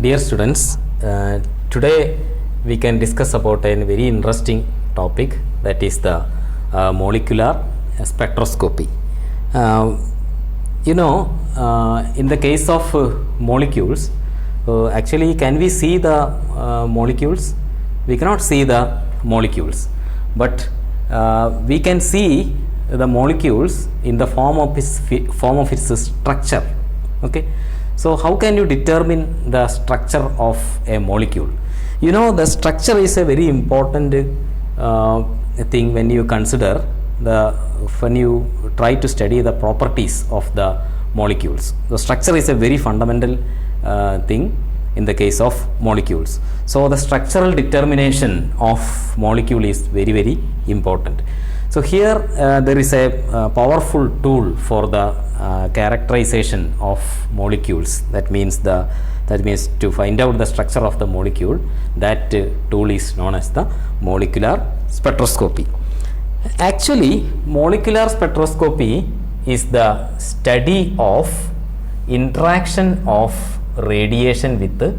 Dear students, today we can discuss about a very interesting topic, that is the molecular spectroscopy. In the case of molecules, actually can we see the molecules? We cannot see the molecules, but we can see the molecules in the form of its structure. Okay, so how can you determine the structure of a molecule? You know, the structure is a very important thing when you consider when you try to study the properties of the molecules. The structure is a very fundamental thing in the case of molecules. So the structural determination of molecule is very, very important. So here there is a powerful tool for the characterization of molecules. That means to find out the structure of the molecule, that tool is known as the molecular spectroscopy. Actually, molecular spectroscopy is the study of interaction of radiation with the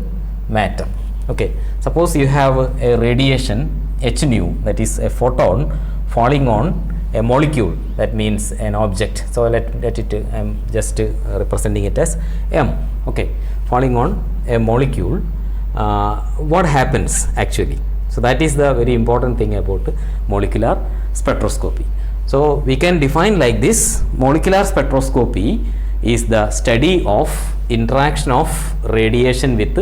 matter. Okay, suppose you have a radiation h nu, that is a photon falling on a molecule, that means an object. So let it I am just representing it as m. Okay, falling on a molecule, what happens actually? So that is the very important thing about molecular spectroscopy. So we can define like this: molecular spectroscopy is the study of interaction of radiation with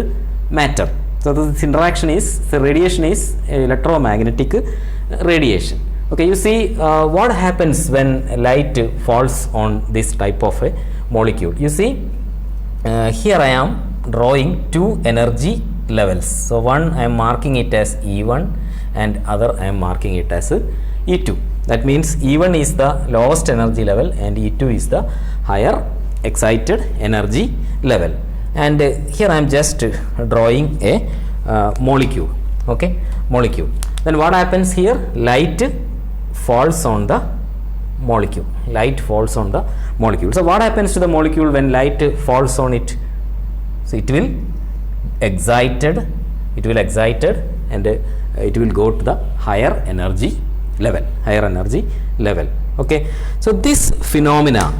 matter. So this interaction is, the radiation is electromagnetic radiation. Okay, you see what happens when light falls on this type of a molecule. You see, here I am drawing two energy levels. So one I am marking it as E1 and other I am marking it as E2. That means E1 is the lowest energy level and E2 is the higher excited energy level. And here I am just drawing a molecule. Okay, molecule. Then what happens here? Light falls on the molecule. Light falls on the molecule. So what happens to the molecule when light falls on it? So it will excited and it will go to the higher energy level. Okay, so this phenomena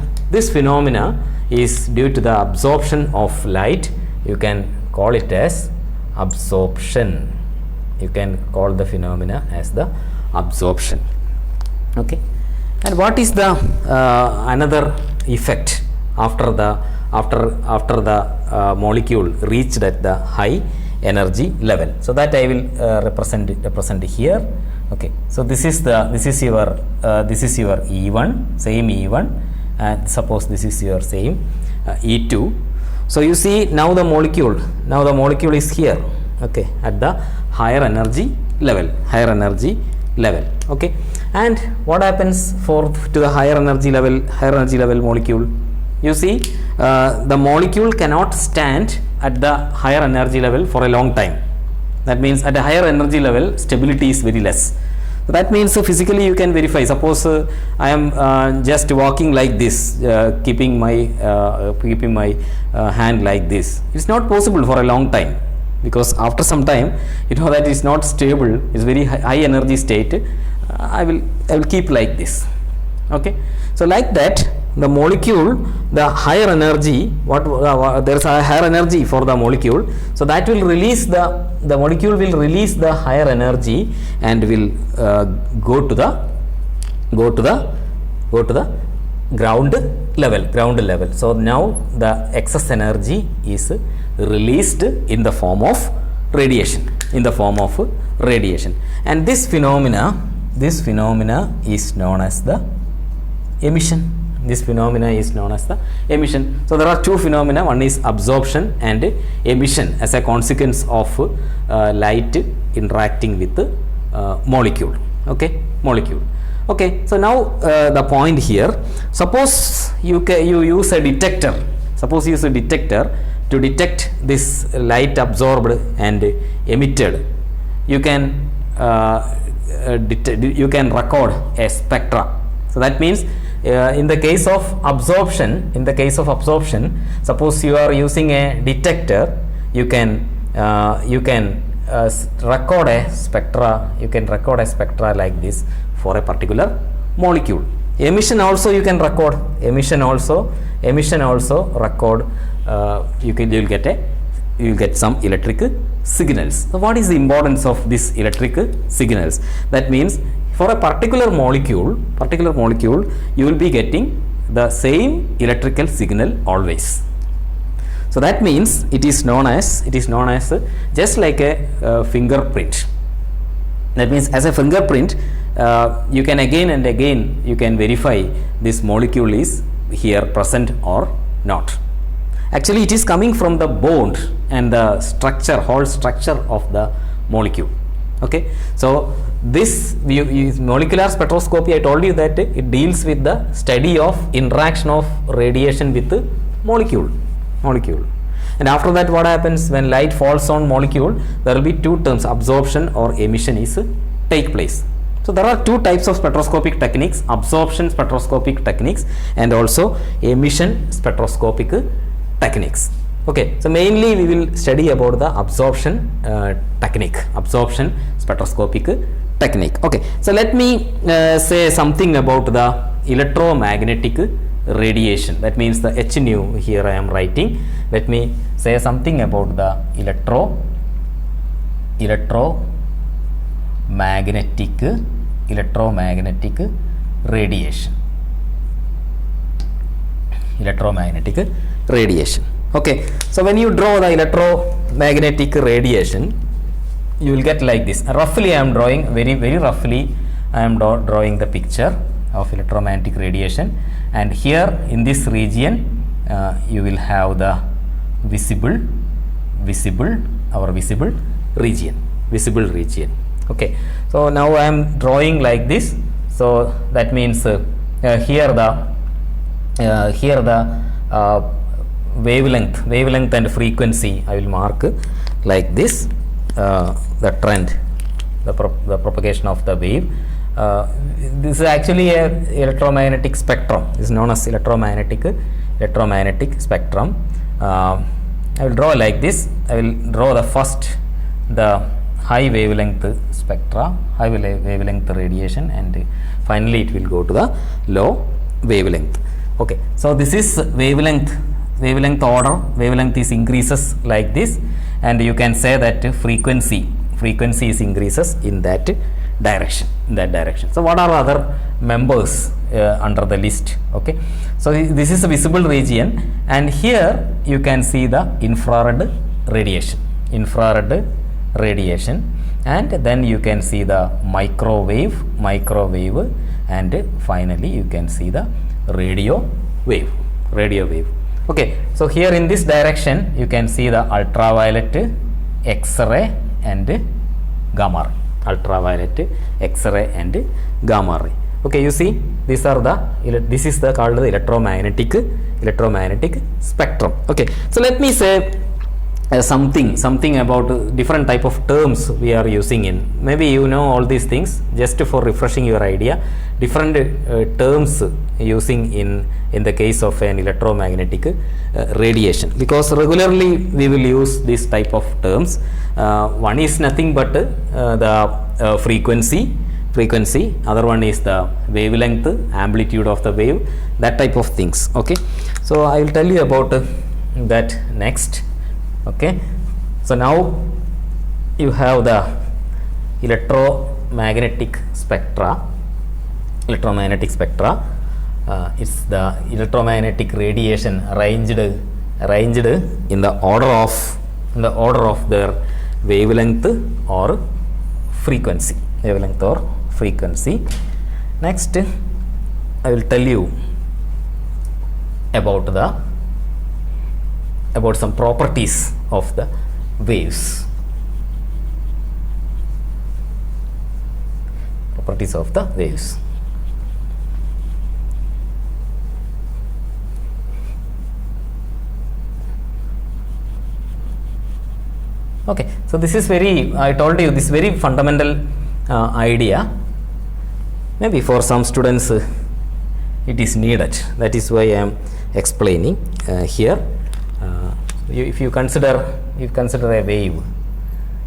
is due to the absorption of light. You can call it as absorption. You can call the phenomena as the absorption. Okay, and what is the another effect after the molecule reached at the high energy level? So that I will represent here. Okay, so this is your E1, same E1, and suppose this is your same E2. So you see, now the molecule is here. Okay, at the higher energy level. Okay, and what happens to the higher energy level molecule? You see, the molecule cannot stand at the higher energy level for a long time. That means at a higher energy level, stability is very less. So that means physically you can verify. Suppose I am just walking like this, keeping my hand like this. It's not possible for a long time, because after some time, you know that is not stable. It's very high energy state. I will keep like this. Okay, so like that, the molecule, the higher energy, there is a higher energy for the molecule, so that will release the molecule will release the higher energy and will go to the ground level. So now the excess energy is released in the form of radiation, and this phenomena is known as the emission. So there are two phenomena. One is absorption and emission as a consequence of light interacting with the molecule. Okay, so now the point here, suppose you use a detector. To detect this light absorbed and emitted. You can record a spectra. So that means in the case of absorption, suppose you are using a detector, you can you can record a spectra. You can record a spectra like this for a particular molecule. Emission also you can record. Emission also record. You will get some electric signals. So what is the importance of this electric signals? That means for a particular molecule, you will be getting the same electrical signal always. So that means it is known as just like a fingerprint. That means as a fingerprint, you can again and again you can verify this molecule is here present or not. Actually, it is coming from the bond and the structure, whole structure of the molecule. Okay, so this molecular spectroscopy, I told you that it deals with the study of interaction of radiation with the molecule. And after that, what happens when light falls on molecule? There will be two terms, absorption or emission is take place. So there are two types of spectroscopic techniques: absorption spectroscopic techniques and also emission spectroscopic techniques. Okay, so mainly we will study about the absorption technique, absorption spectroscopic technique. Okay, so let me say something about the electromagnetic radiation. That means the H nu here I am writing. Let me say something about the electromagnetic radiation. Electromagnetic radiation. Okay, so when you draw the electromagnetic radiation, you will get like this. Roughly I am drawing, very roughly I am drawing the picture of electromagnetic radiation, and here in this region you will have the visible region. Okay, so now I am drawing like this. So that means here the wavelength and frequency I will mark like this. The trend, the propagation of the wave. This is actually a electromagnetic spectrum. This is known as electromagnetic spectrum. I will draw like this. I will draw the high wavelength spectra, high wavelength radiation, and finally it will go to the low wavelength. Okay, so this is wavelength order. Wavelength is increases like this, and you can say that frequency is increases in that direction. So what are other members under the list? Okay, so this is a visible region, and here you can see the infrared radiation, and then you can see the microwave, and finally you can see the radio wave. Okay, so here in this direction you can see the ultraviolet, X-ray and gamma ray. Ultraviolet, X-ray and gamma ray. Okay, you see this is called the electromagnetic spectrum. Okay, so let me say something about different type of terms we are using in. Maybe you know all these things. Just for refreshing your idea, different terms using in the case of an electromagnetic radiation, because regularly we will use this type of terms. One is nothing but the frequency, other one is the wavelength, amplitude of the wave, that type of things. Okay, so I will tell you about that next. Okay, so now you have the electromagnetic spectra. It's the electromagnetic radiation arranged in the order of their wavelength or frequency. Next, I will tell you about some properties of the waves. Okay, so this is I told you this very fundamental idea. Maybe for some students it is needed. That is why I am explaining here. if you consider a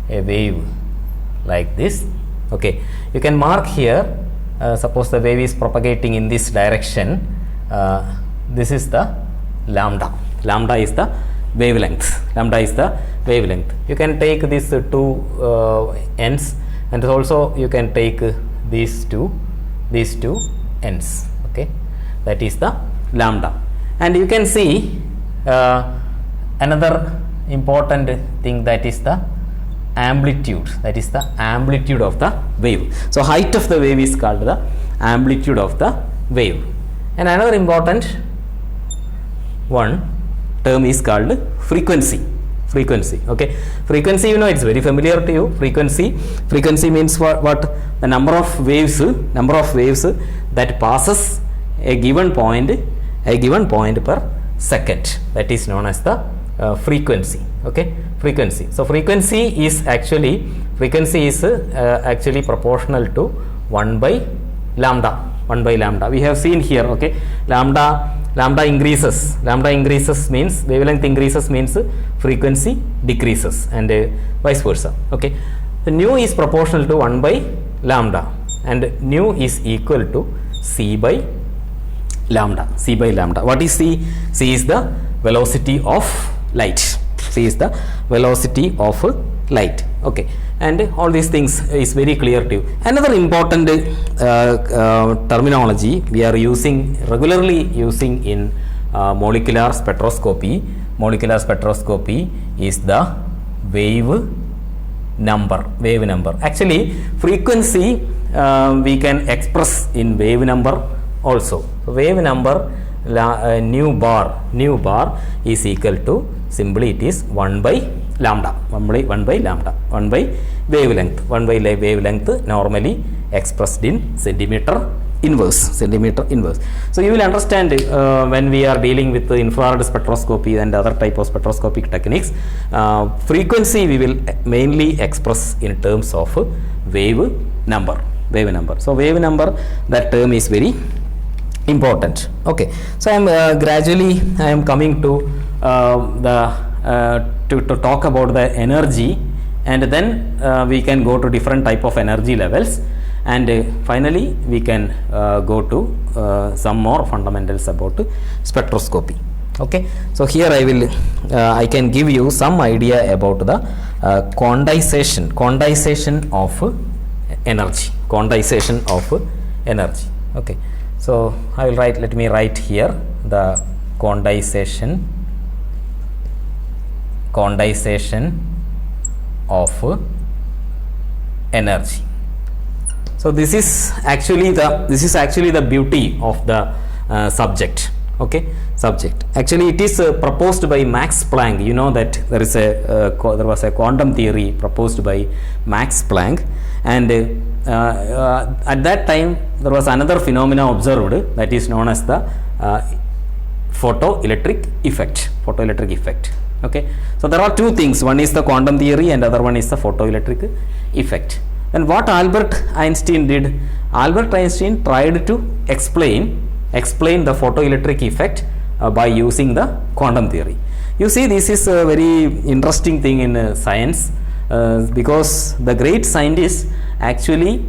wave like this, okay, you can mark here, suppose the wave is propagating in this direction, this is the lambda. Lambda is the wavelength. You can take these two ends, and also you can take these two ends, okay, that is the lambda. And you can see another important thing, that is the amplitude, of the wave. So height of the wave is called the amplitude of the wave. And another important one term is called frequency. Okay, frequency, you know, it's very familiar to you. Frequency means what? The number of waves that passes a given point per second, that is known as the frequency. Okay, frequency. So frequency is actually proportional to 1 by lambda. We have seen here, okay, lambda increases means wavelength increases means frequency decreases, and vice versa. Okay, so nu is proportional to 1 by lambda, and nu is equal to c by lambda. What is c? C is the velocity of light. Okay, and all these things is very clear to you. Another important terminology we are regularly using in molecular spectroscopy is the wave number. Actually, frequency we can express in wave number also. So wave number, nu bar is equal to, simply it is 1 by lambda, 1 by wavelength, normally expressed in centimeter inverse. So you will understand when we are dealing with the infrared spectroscopy and other type of spectroscopic techniques, frequency we will mainly express in terms of wave number. So wave number, that term is very important. Okay, so I am gradually coming to to talk about the energy, and then we can go to different type of energy levels, and finally we can go to some more fundamentals about spectroscopy. Okay, so here I can give you some idea about the quantization of energy. Okay, so let me write here the quantization of energy. So this is actually the beauty of the subject. Okay, actually it is proposed by Max Planck. You know that there was a quantum theory proposed by Max Planck, and at that time there was another phenomena observed, that is known as the photoelectric effect. Okay, so there are two things, one is the quantum theory and other one is the photoelectric effect. And what Albert Einstein did, Albert Einstein tried to explain the photoelectric effect by using the quantum theory. You see, this is a very interesting thing in science, because the great scientists actually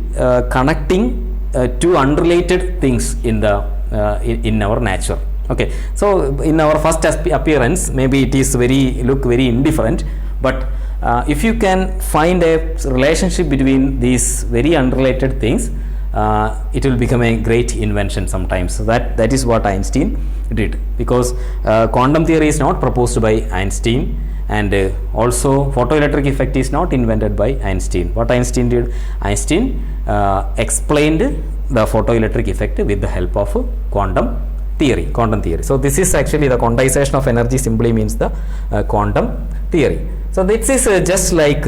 connecting two unrelated things in our nature. Okay, so in our first appearance, maybe it is look very indifferent, but if you can find a relationship between these very unrelated things, it will become a great invention sometimes. So that is what Einstein did, because quantum theory is not proposed by Einstein, and also photoelectric effect is not invented by Einstein. What Einstein did, Einstein explained the photoelectric effect with the help of quantum theory. So this is actually the quantization of energy, simply means the quantum theory. So this is just like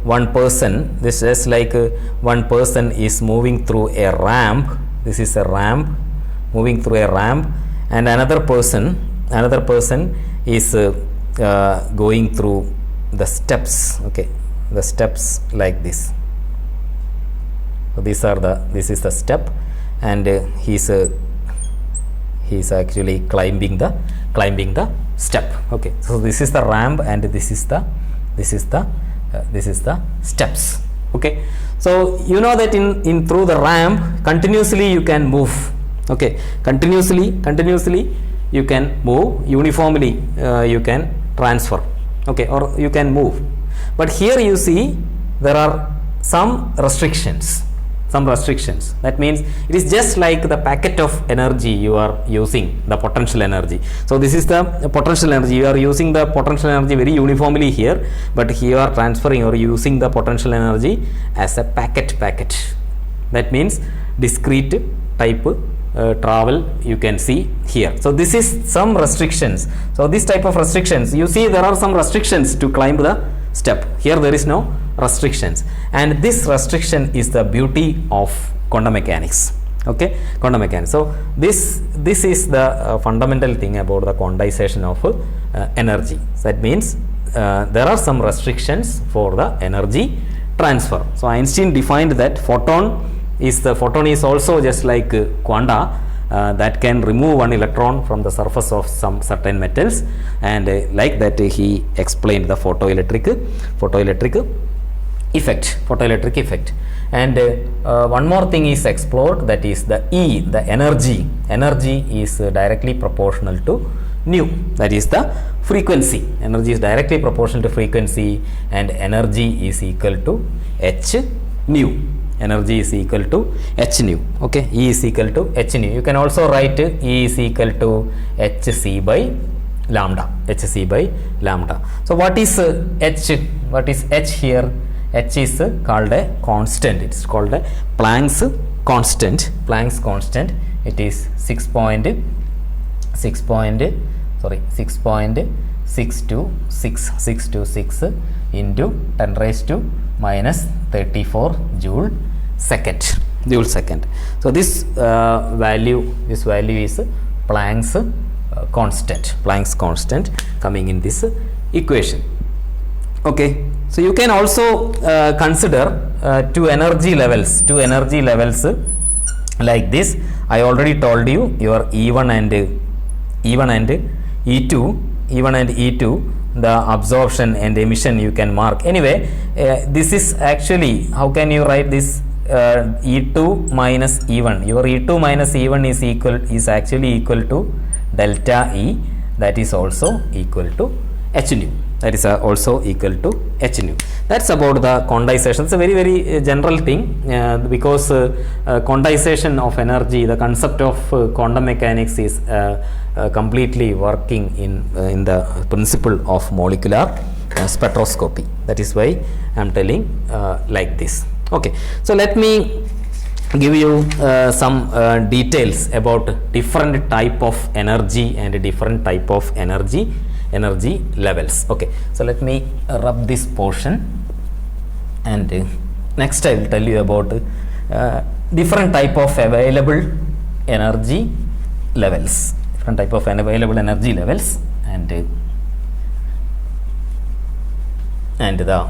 one person. This is just like one person is moving through a ramp. This is a ramp, moving through a ramp, and another person is going through the steps. Okay, the steps like this. So this is the step, and he's actually climbing the step. Okay, so this is the ramp and this is the steps. Okay, so you know that in through the ramp continuously you can move. Okay, continuously you can move, uniformly you can transfer. Okay, or you can move, but here you see there are some restrictions. That means it is just like the packet of energy you are using, the potential energy. So this is the potential energy. You are using the potential energy very uniformly here, but here you are transferring or using the potential energy as a packet. That means discrete type travel you can see here. So this is some restrictions. So this type of restrictions, you see there are some restrictions to climb the step. Here there is no restrictions, and this restriction is the beauty of quantum mechanics. Okay, quantum mechanics. So this is the fundamental thing about the quantization of energy. So that means there are some restrictions for the energy transfer. So Einstein defined that photon is also just like quanta that can remove one electron from the surface of some certain metals, and like that he explained the photoelectric effect. And one more thing is explored, that is the the energy is directly proportional to nu, that is the frequency. Energy is directly proportional to frequency, and energy is equal to h nu. Energy is equal to h nu. Okay, E is equal to h nu. You can also write E is equal to hc by lambda. So what is h? What is h here? H is called a constant. It is called a Planck's constant. It is 6.626 into 10 raised to minus 34 joule second. So this value is Planck's constant coming in this equation. Okay, so you can also consider two energy levels like this. I already told you your E1 and E2, the absorption and emission you can mark. Anyway, this is actually, how can you write this? E2 minus E1. Your E2 minus E1 is actually equal to delta E, that is also equal to h nu. That's about the quantization. It's a very general thing, because quantization of energy, the concept of quantum mechanics is completely working in the principle of molecular spectroscopy. That is why I am telling like this. Okay, so let me give you some details about different type of energy and different type of energy levels. Okay, so let me rub this portion, and next I will tell you about different type of available energy levels. And the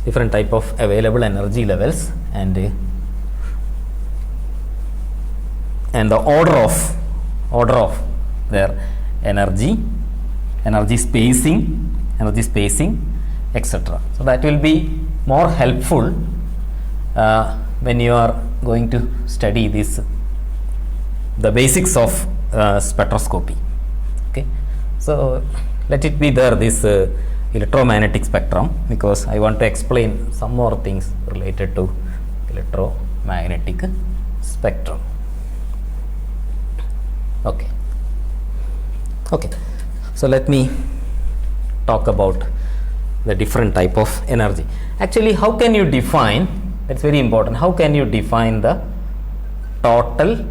different type of available energy levels, and the order of their energy spacing, etc. So that will be more helpful when you are going to study the basics of spectroscopy. Okay, so let it be there, this electromagnetic spectrum, because I want to explain some more things related to electromagnetic spectrum. Okay, so let me talk about the different type of energy. Actually, how can you define, that's very important, how can you define the total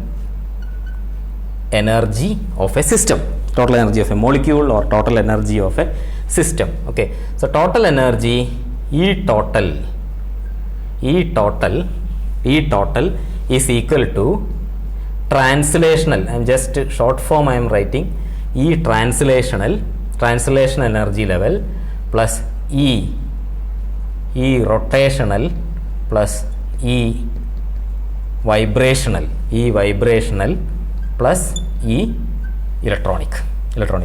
energy of a system, total energy of a molecule, or total energy of a system? Okay, so total energy, E total is equal to translational, I am just short form I am writing, E translational energy level plus E rotational plus E vibrational plus E electronic.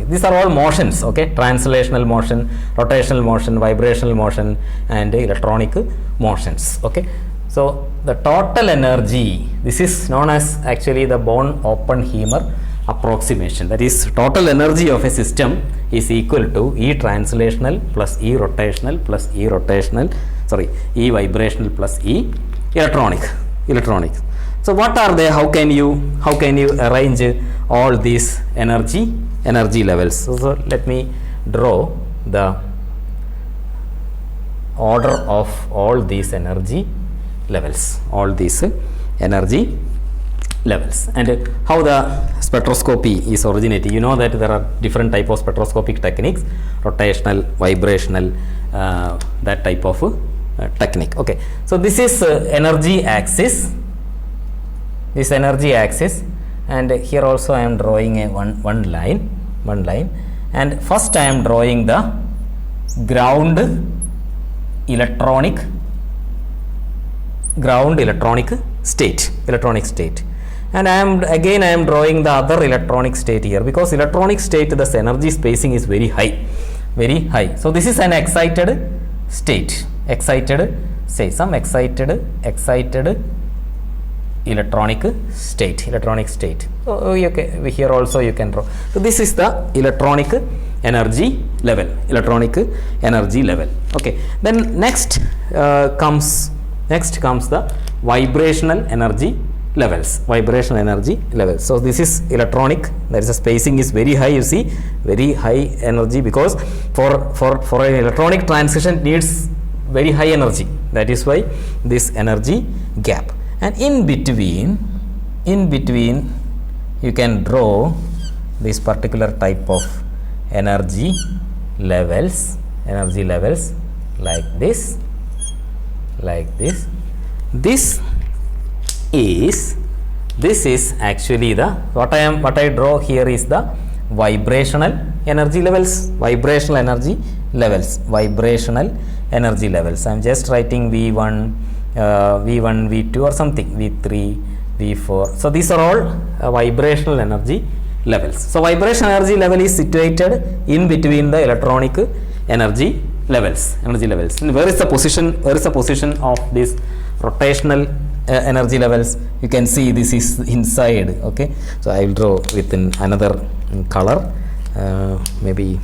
These are all motions, okay? Translational motion, rotational motion, vibrational motion, and electronic motions, okay? So the total energy, this is known as actually the Born-Oppenheimer approximation. That is, total energy of a system is equal to E translational plus E rotational plus E vibrational plus E electronic. So what are they? How can you arrange all these energy levels? So let me draw the order of all these energy levels, and how the spectroscopy is originating. You know that there are different type of spectroscopic techniques, rotational, vibrational, that type of technique. Okay, so this is energy axis, and here also I am drawing a one line, and first I am drawing the ground electronic state, and I am drawing the other electronic state here, because electronic state, the energy spacing is very high. So this is an excited state, some excited electronic state. So okay, here also you can draw. So this is the electronic energy level. Okay, then next comes the vibrational energy levels. So this is electronic, that is, the spacing is very high, you see, very high energy, because for an electronic transition needs very high energy. That is why this energy gap. And in between you can draw this particular type of energy levels like this. This is actually the what I draw here is the vibrational energy levels. I am just writing V1, V2 or something, V3, V4. So these are all vibrational energy levels. So vibrational energy level is situated in between the electronic energy levels. And where is the position of this rotational energy levels? You can see this is inside. Okay, so I will draw with another color, maybe.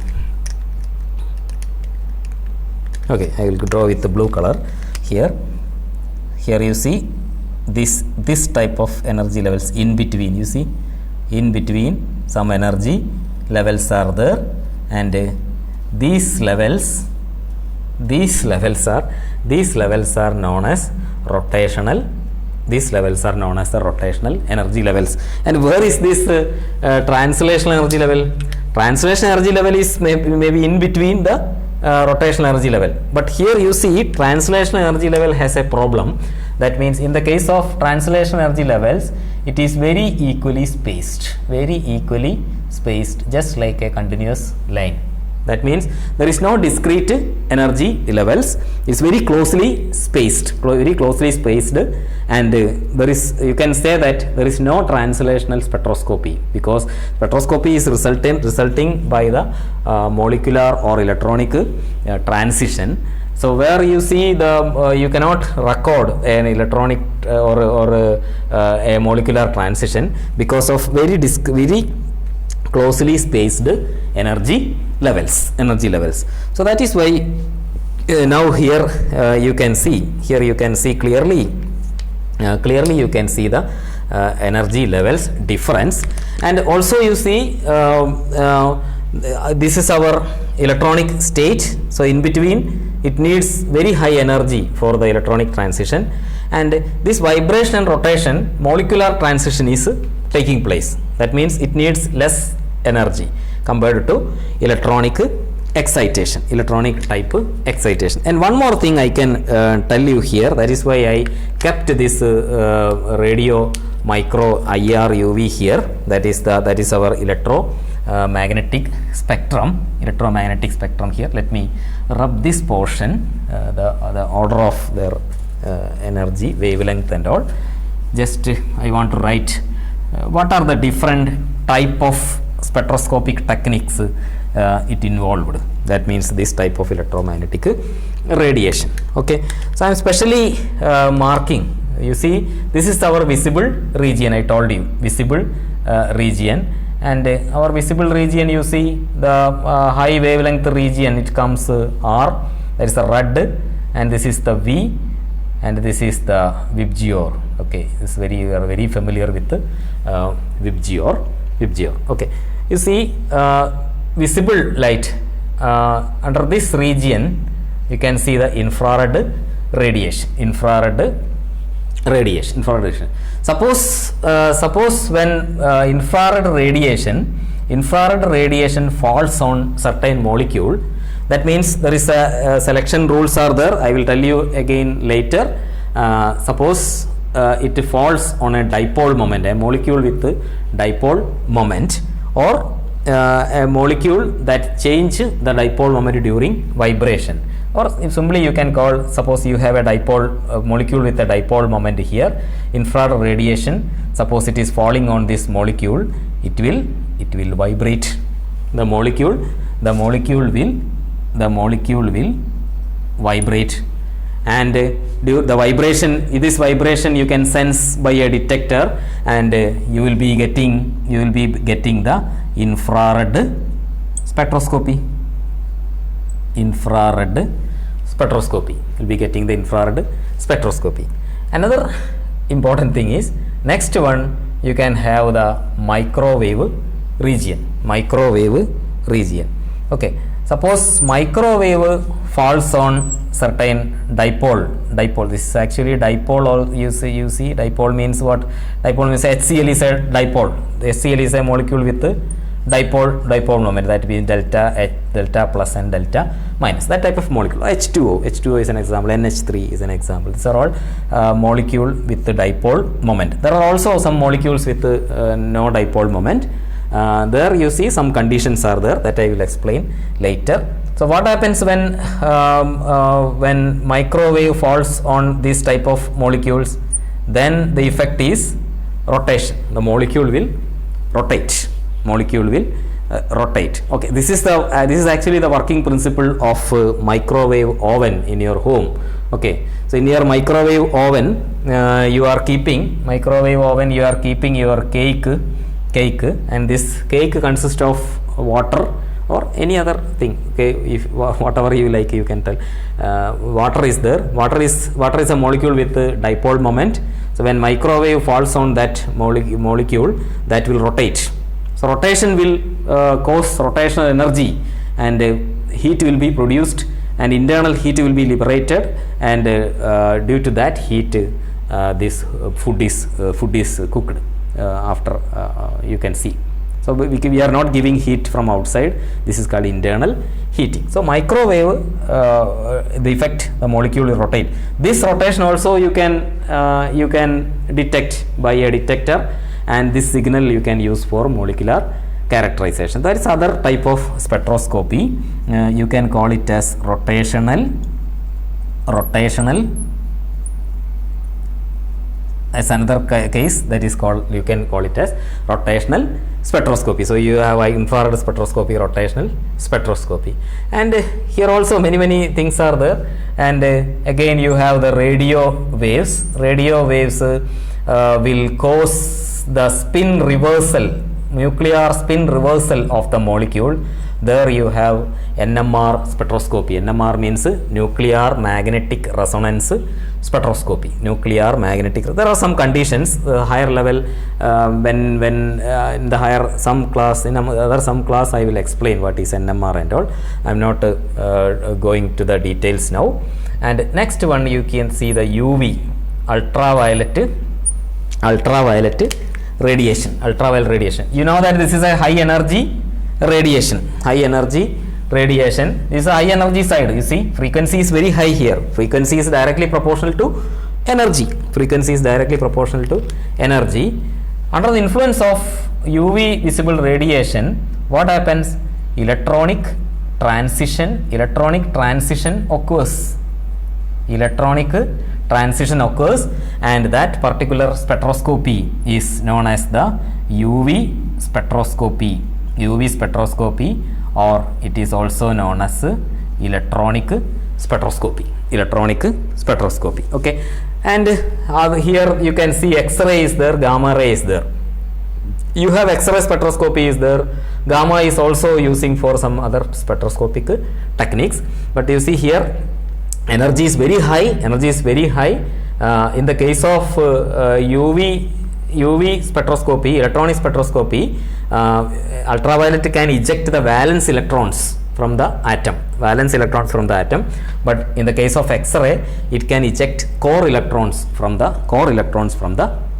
Okay, I will draw with the blue color here. Here you see this type of energy levels in between. You see, in between some energy levels are there, and these levels are known as rotational. These levels are known as the rotational energy levels. And where is this translational energy level? Translational energy level is maybe in between the rotational energy level. But here you see translational energy level has a problem. That means in the case of translational energy levels, it is very equally spaced, just like a continuous line. That means there is no discrete energy levels. It's very closely spaced, and there is, you can say that there is no translational spectroscopy, because spectroscopy is resulting by the molecular or electronic transition. So where you see you cannot record an electronic or a molecular transition because of very closely spaced energy levels. So that is why now here you can see clearly you can see the energy levels difference. And also you see this is our electronic state. So in between it needs very high energy for the electronic transition, and this vibration and rotation molecular transition is taking place. That means it needs less energy compared to electronic type excitation. And one more thing I can tell you here, that is why I kept this radio micro IR UV here. That is our electromagnetic spectrum here. Let me rub this portion, the order of their energy, wavelength and all. Just I want to write what are the different type of spectroscopic techniques it involved. That means this type of electromagnetic radiation. Okay, so I am specially marking. You see, this is our visible region. I told you visible region, and our visible region, you see the high wavelength region, it comes R, that is the red, and this is the V, and this is the VIBGYOR. Okay, this you are very familiar with VIBGYOR. Okay, you see visible light under this region, you can see the infrared radiation. Suppose when infrared radiation falls on certain molecule, that means there is a selection rules are there. I will tell you again later. Suppose it falls on a dipole moment, a molecule with dipole moment, or a molecule that change the dipole moment during vibration, or simply you can call, suppose you have a dipole molecule with a dipole moment here, infrared radiation, suppose it is falling on this molecule, it will vibrate the molecule will vibrate, and the vibration, this vibration you can sense by a detector, and you will be getting the infrared spectroscopy. Will be getting the infrared spectroscopy. Another important thing is, next one, you can have the microwave region. Okay, suppose microwave falls on certain dipole. This is actually dipole, or you see dipole means what? Dipole means HCl is a dipole. The HCl is a molecule with dipole moment, that means delta plus and delta minus, that type of molecule. H2O is an example, NH3 is an example. These are all molecule with the dipole moment. There are also some molecules with no dipole moment. There you see some conditions are there that I will explain later. So what happens when microwave falls on this type of molecules? Then the effect is rotation. The molecule will rotate. Okay, this is actually the working principle of microwave oven in your home. Okay, so in your microwave oven, you are keeping your cake, and this cake consists of water or any other thing. Okay, if whatever you like, you can tell. Water is there. Water is a molecule with dipole moment. So when microwave falls on that molecule, that will rotate. So rotation will cause rotational energy, and heat will be produced, and internal heat will be liberated, and due to that heat, this food is cooked after, you can see. So we are not giving heat from outside. This is called internal heating. So microwave, the effect, the molecule will rotate. This rotation also you can detect by a detector, and this signal you can use for molecular characterization. That is other type of spectroscopy. You can call it as rotational. As another case, that is called, you can call it as rotational spectroscopy. So you have infrared spectroscopy, rotational spectroscopy, and here also many things are there. And again you have the radio waves. Radio waves will cause the spin reversal, nuclear spin reversal of the molecule. There you have NMR spectroscopy. NMR means nuclear magnetic resonance spectroscopy. There are some conditions, higher level, when in the higher some class, in some class I will explain what is NMR and all. I am not going to the details now. And next one, you can see the UV, ultraviolet radiation. You know that this is a high energy radiation. This is a high energy side. You see, frequency is very high here. Frequency is directly proportional to energy. Under the influence of UV visible radiation, what happens? Electronic transition occurs. And that particular spectroscopy is known as the UV spectroscopy. UV spectroscopy, or it is also known as electronic spectroscopy. Electronic spectroscopy. Okay, and here you can see X-ray is there, gamma ray is there. You have X-ray spectroscopy is there. Gamma is also using for some other spectroscopic techniques. But you see here, energy is very high. Energy is very high. In the case of UV spectroscopy, electronic spectroscopy, ultraviolet can eject the valence electrons from the atom. Valence electrons from the atom. But in the case of X-ray, it can eject core electrons from the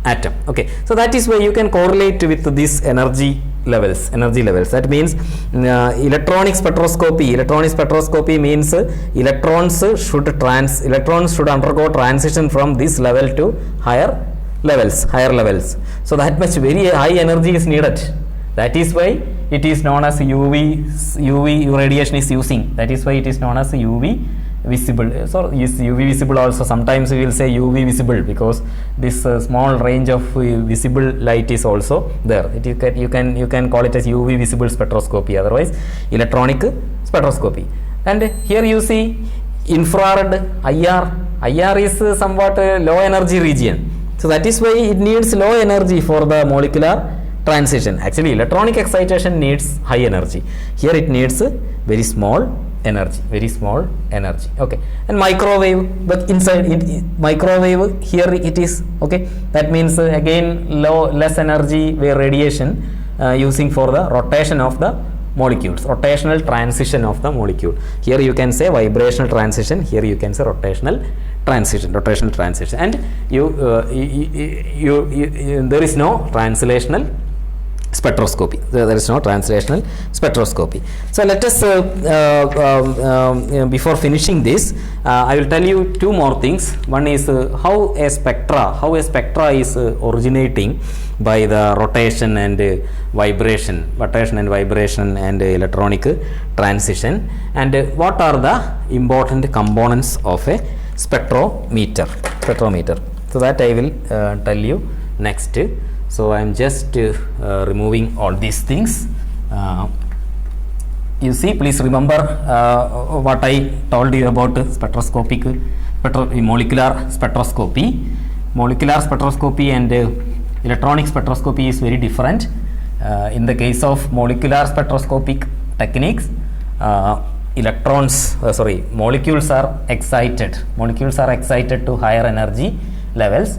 atom. Okay, so that is why you can correlate with this energy levels. That means electronic spectroscopy means electrons should undergo transition from this level to higher levels. So that much very high energy is needed. That is why it is known as UV radiation is using. That is why it is known as UV visible. So is UV visible also. Sometimes we will say UV visible because this small range of visible light is also there. You can call it as UV visible spectroscopy. Otherwise, electronic spectroscopy. And here you see infrared IR. IR is somewhat low energy region. So that is why it needs low energy for the molecular transition. Actually, electronic excitation needs high energy. Here it needs very small energy. Okay, and microwave, but inside microwave, here it is. Okay, that means again less energy where radiation using for the rotation of the molecules, rotational transition of the molecule. Here you can say vibrational transition, here you can say rotational transition, and there is no translational spectroscopy. There is no translational spectroscopy. So let us before finishing this, I will tell you two more things. One is how a spectra is originating by the rotation and vibration and electronic transition, and what are the important components of a spectrometer. So that I will tell you next. So I am just removing all these things. You see, please remember what I told you about molecular spectroscopy. Molecular spectroscopy and electronic spectroscopy is very different. In the case of molecular spectroscopic techniques, molecules are excited to higher energy levels.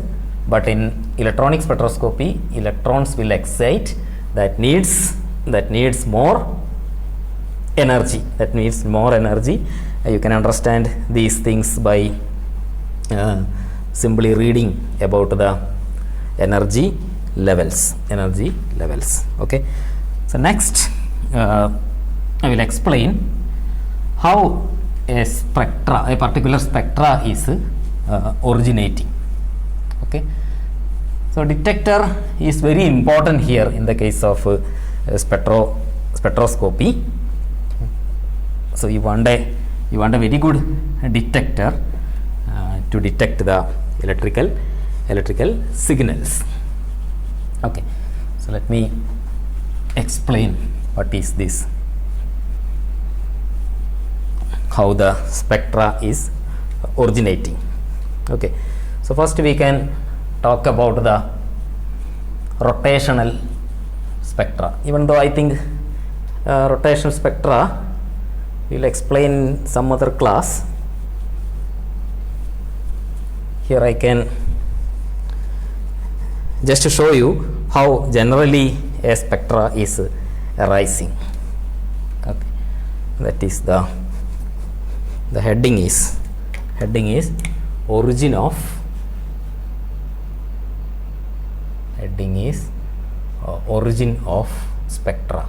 But in electronic spectroscopy, electrons will excite. That needs more energy. You can understand these things by simply reading about the energy levels. Okay. So next, I will explain how a particular spectra is originating. Okay, so detector is very important here in the case of spectroscopy. So you want a very good detector to detect the electrical signals. Okay, so let me explain what is this, how the spectra is originating. Okay, so first we can talk about the rotational spectra. Even though I think rotational spectra we will explain in some other class. Here I can just to show you how generally a spectra is arising. Okay, that is the heading is origin of spectra.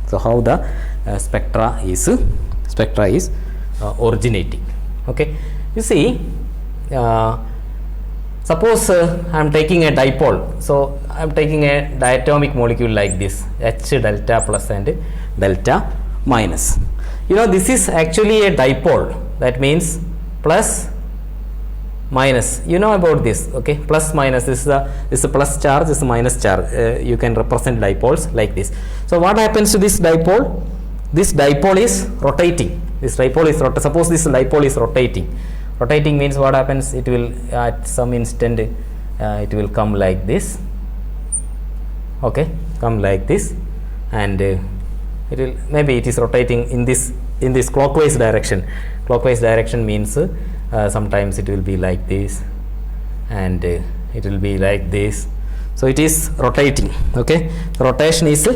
So how the spectra is originating. Okay, you see, suppose I am taking a dipole. So I am taking a diatomic molecule like this, H delta plus and delta minus. You know, this is actually a dipole. That means plus minus. You know about this, okay? Plus minus, this is a plus charge, this is a minus charge. You can represent dipoles like this. So what happens to this dipole? This dipole is rotating. This dipole is suppose this dipole is rotating. Rotating means what happens? It will at some instant it will come like this, okay, come like this, and it will, maybe it is rotating in this clockwise direction. Clockwise direction means sometimes it will be like this, and it will be like this. So it is rotating, okay. The rotation is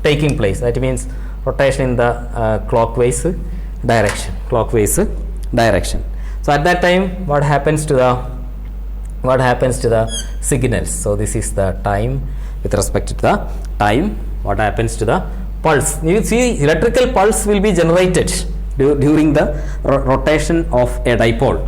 taking place. That means rotation in the clockwise direction. So at that time, what happens to the signals? So this is the time with respect to the time. What happens to the pulse? You see, electrical pulse will be generated during the rotation of a dipole.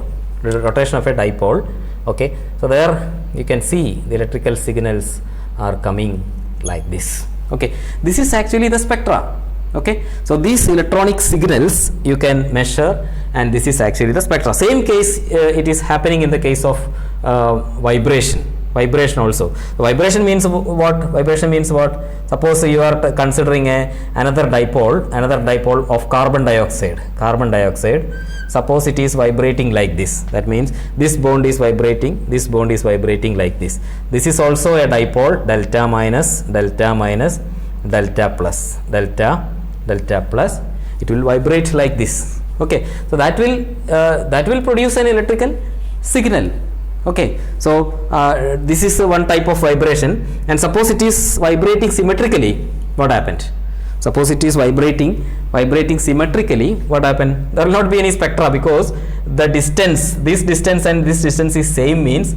Okay. So there you can see the electrical signals are coming like this. Okay. This is actually the spectra. Okay. So these electronic signals you can measure, and this is actually the spectra. Same case it is happening in the case of vibration also. The vibration means what? Suppose you are considering another dipole of carbon dioxide. Suppose it is vibrating like this. That means this bond is vibrating, this bond is vibrating like this. This is also a dipole, delta minus, delta plus. It will vibrate like this. Okay. So that will produce an electrical signal. Okay. So this is one type of vibration, and suppose it is vibrating symmetrically, what happened? Suppose it is vibrating symmetrically, what happened? There will not be any spectra, because the distance, this distance and this distance is same, means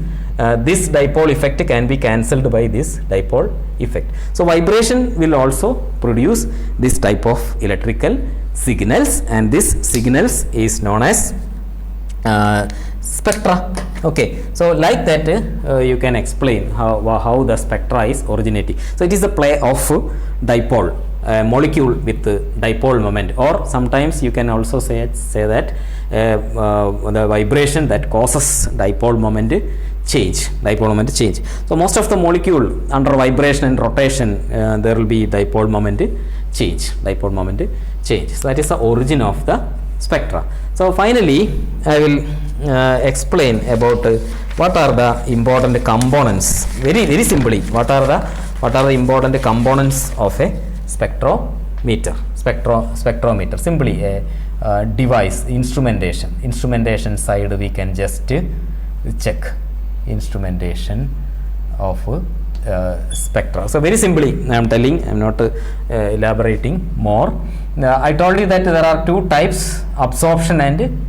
this dipole effect can be cancelled by this dipole effect. So vibration will also produce this type of electrical signals, and this signals is known as spectra. Okay. So like that you can explain how the spectra is originating. So it is the play of dipole, molecule with dipole moment, or sometimes you can also say that the vibration that causes dipole moment change. So most of the molecule under vibration and rotation there will be dipole moment change. So that is the origin of the spectra. So finally I will explain about what are the important components. Very simply, what are the important components of a spectrometer? Simply a device, instrumentation side we can just check instrumentation of spectra. So very simply I am telling, I am not elaborating more. I told you that there are two types, absorption and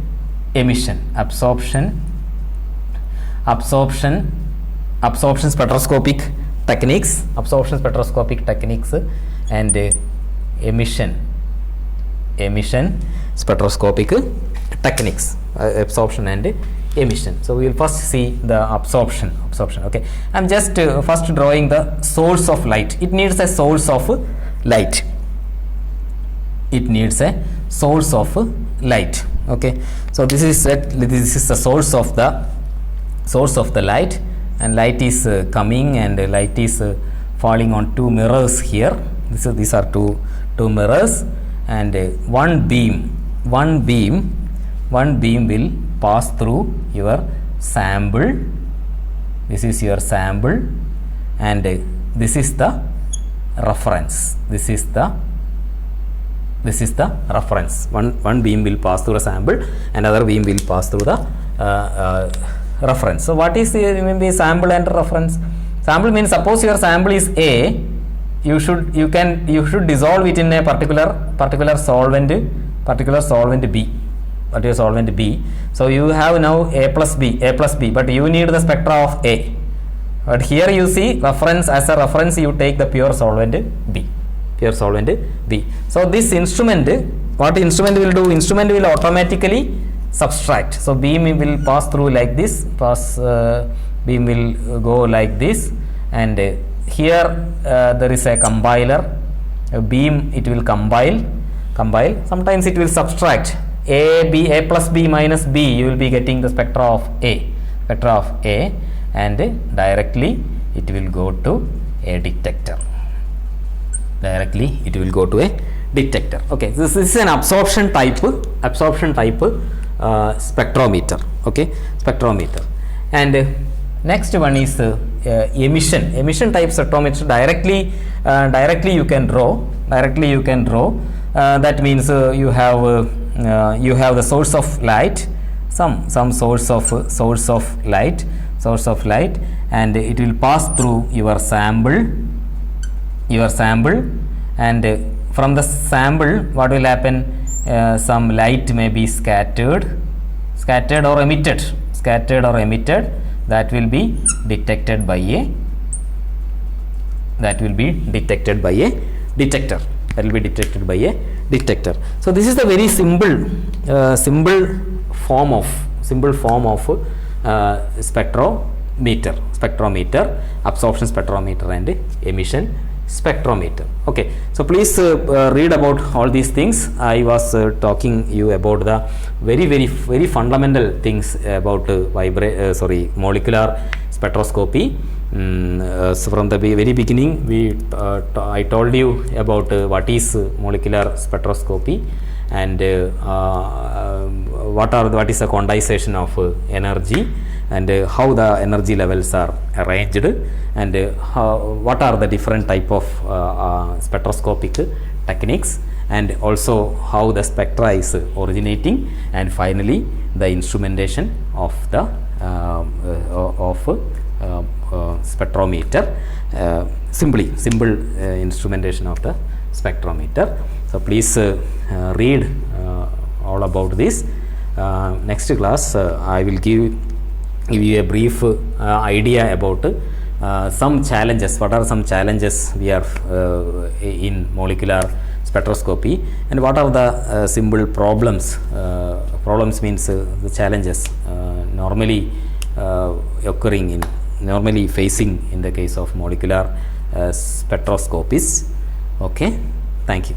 emission. Absorption spectroscopic techniques, and emission spectroscopic techniques, absorption and emission. So we will first see the absorption. Okay, I am just first drawing the source of light. It needs a source of light. Okay, so this is the source of the light, and light is coming, and light is falling on two mirrors here. These are two mirrors, and one beam will pass through your sample. This is your sample, and this is the reference. One beam will pass through a sample, another beam will pass through the reference. So what is the sample and reference? Sample means, suppose your sample is A, you should dissolve it in a particular solvent B. So you have now A plus B, but you need the spectra of A. But here you see reference, as a reference you take the pure solvent B. So this instrument, what instrument will do? Instrument will automatically subtract. So beam will pass through like this, beam will go like this, and here there is a compiler, a beam, it will compile. Sometimes it will subtract A plus B minus B, you will be getting the spectra of A. spectra of A, and directly it will go to a detector. Directly it will go to a detector. Okay, this is an absorption type spectrometer. Okay, spectrometer. And next one is emission type spectrometer. Directly you can draw. That means you have the source of light, some source of light, and it will pass through your sample, and from the sample what will happen? Some light may be scattered or emitted. That will be detected by a detector. So this is the very simple form of spectrometer, absorption spectrometer and emission spectrometer. Okay, so please read about all these things. I was talking you about the very fundamental things about molecular spectroscopy. So from the very beginning I told you about what is molecular spectroscopy, and what is the quantization of energy, and how the energy levels are arranged, and what are the different type of spectroscopic techniques, and also how the spectra is originating, and finally the instrumentation of the spectrometer, simple instrumentation of the spectrometer. So please read all about this. Next class I will give you a brief idea about some challenges. What are some challenges we are in molecular spectroscopy, and what are the simple problems? Problems means the challenges normally facing in the case of molecular spectroscopies. Okay, thank you.